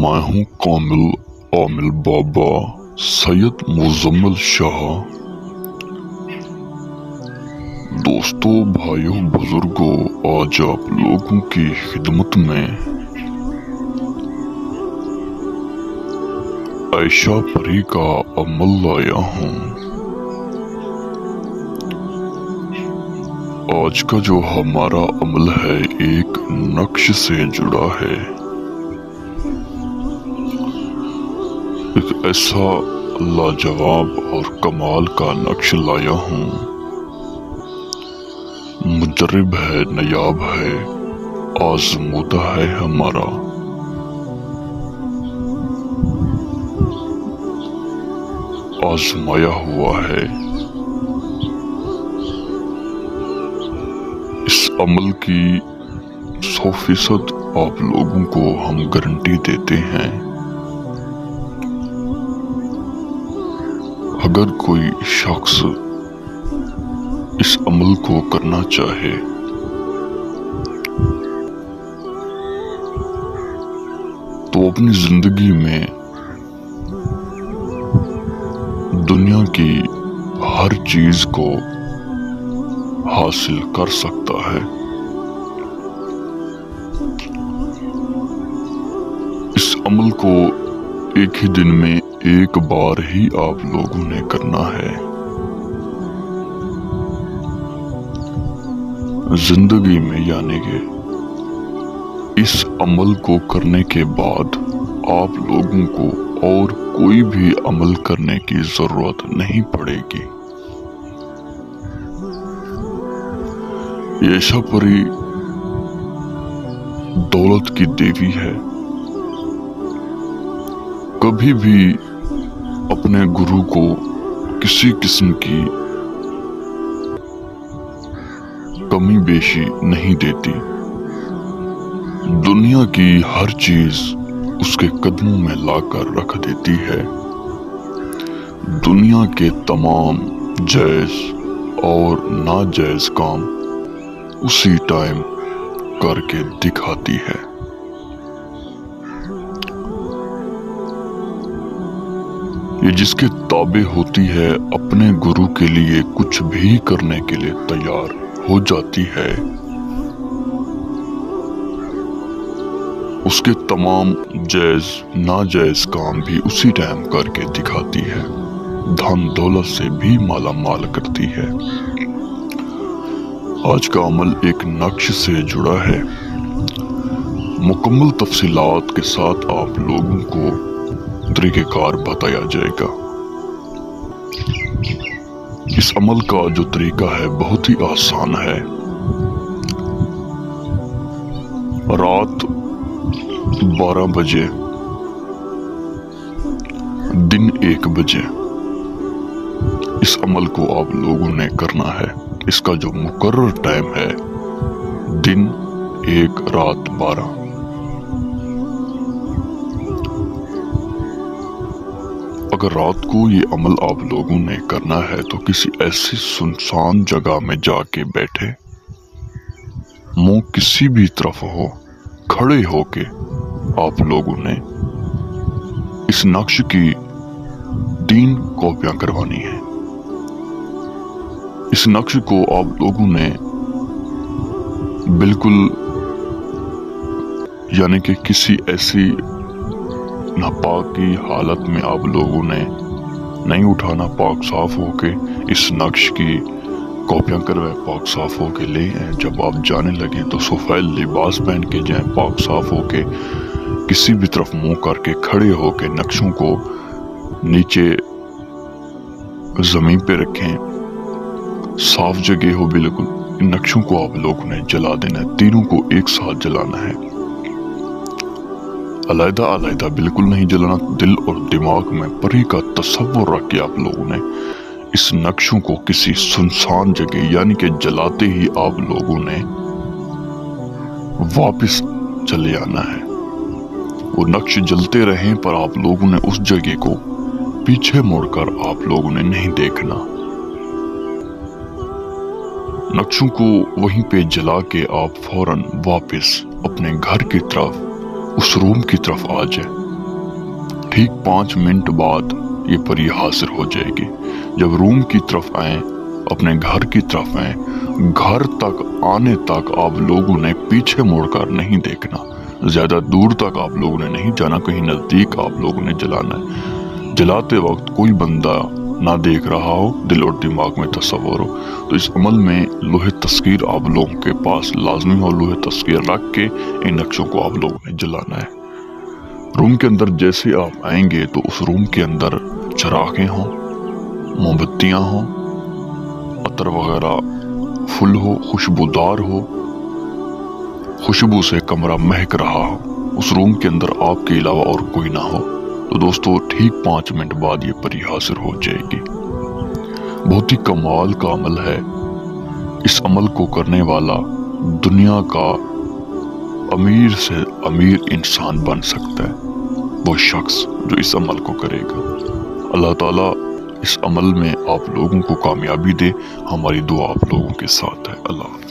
मैं हूँ कामिल आमिल बाबा सैयद मुजम्मिल शाह। दोस्तों, भाइयों, बुजुर्गों, आज आप लोगों की खिदमत में आयशा परी का अमल लाया हूँ। आज का जो हमारा अमल है एक नक्श से जुड़ा है। एक ऐसा लाजवाब और कमाल का नक्श लाया हूँ, मुजर्रिब है, नायाब है, आजमूदा है, हमारा आजमाया हुआ है। इस अमल की 100% आप लोगों को हम गारंटी देते हैं। अगर कोई शख्स इस अमल को करना चाहे तो अपनी जिंदगी में दुनिया की हर चीज को हासिल कर सकता है। इस अमल को एक ही दिन में एक बार ही आप लोगों ने करना है। जिंदगी में यानी कि इस अमल को करने के बाद आप लोगों को और कोई भी अमल करने की जरूरत नहीं पड़ेगी। आयशा परी दौलत की देवी है। कभी भी अपने गुरु को किसी किस्म की कमी बेशी नहीं देती। दुनिया की हर चीज उसके कदमों में लाकर रख देती है। दुनिया के तमाम जायज और नाजायज काम उसी टाइम करके दिखाती है। ये जिसके ताबे होती है अपने गुरु के लिए कुछ भी करने के लिए तैयार हो जाती है। उसके तमाम जायज नाजायज काम भी उसी टाइम करके दिखाती है। धन दौलत से भी माला माल करती है। आज का अमल एक नक्श से जुड़ा है। मुकम्मल तफसीलात के साथ आप लोगों को तरीक़ेकार बताया जाएगा। इस अमल का जो तरीका है बहुत ही आसान है। रात 12 बजे, दिन 1 बजे इस अमल को आप लोगों ने करना है। इसका जो मुकर्रर टाइम है दिन 1 रात 12। अगर रात को ये अमल आप लोगों ने करना है तो किसी ऐसी सुनसान जगह में जाके बैठे, मुंह किसी भी तरफ हो, खड़े होके आप लोगों ने इस नक्श की 3 कॉपियां करवानी है। इस नक्श को आप लोगों ने बिल्कुल यानी कि किसी ऐसी नापाक की हालत में आप लोगों ने नहीं उठाना। पाक साफ होके इस नक्श की कॉपियां करवाए, पाक साफ होके ले आए। जब आप जाने लगे तो सफेद लिबास पहन के जाएं, पाक साफ होके किसी भी तरफ मुंह करके खड़े होके नक्शों को नीचे जमीन पे रखें, साफ जगह हो बिल्कुल। इन नक्शों को आप लोगों ने जला देना है। तीनों को एक साथ जलाना है, अलग अलग बिल्कुल नहीं जलाना। दिल और दिमाग में परी का तस्वुर रख के आप लोगों ने इस नक्शों को किसी सुनसान जगह यानी कि जलाते ही आप लोगों ने वापस चले आना है। वो नक्श जलते रहे पर आप लोगों ने उस जगह को पीछे मुड़कर आप लोगों ने नहीं देखना। नक्शों को वहीं पे जला के आप फौरन वापस अपने घर की तरफ, उस रूम की तरफ आ जाए ठीक 5 मिनट बाद ये परी हाजिर हो जाएगी। जब रूम की तरफ आए, अपने घर की तरफ आए, घर तक आने तक आप लोगों ने पीछे मुड़कर नहीं देखना, ज्यादा दूर तक आप लोगों ने नहीं जाना, कहीं नजदीक आप लोगों ने जलाना है। जलाते वक्त कोई बंदा ना देख रहा हो, दिल और दिमाग में तस्वर हो। तो इस अमल में लोहे तस्कीर आप लोगों के पास लाजमी हो। लोहे तस्कीर रख के इन नक्शों को आप लोगों ने जलाना है। रूम के अंदर जैसे आप आएंगे तो उस रूम के अंदर चरागें हों, मोमबत्तियां हों, अतर वगैरह फुल हो, खुशबूदार हो, खुशबू से कमरा महक रहा हो। उस रूम के अंदर आपके अलावा और कोई ना हो। तो दोस्तों ठीक 5 मिनट बाद ये परी हाजिर हो जाएगी। बहुत ही कमाल का अमल है। इस अमल को करने वाला दुनिया का अमीर से अमीर इंसान बन सकता है, वो शख्स जो इस अमल को करेगा। अल्लाह ताला इस अमल में आप लोगों को कामयाबी दे। हमारी दुआ आप लोगों के साथ है। अल्लाह।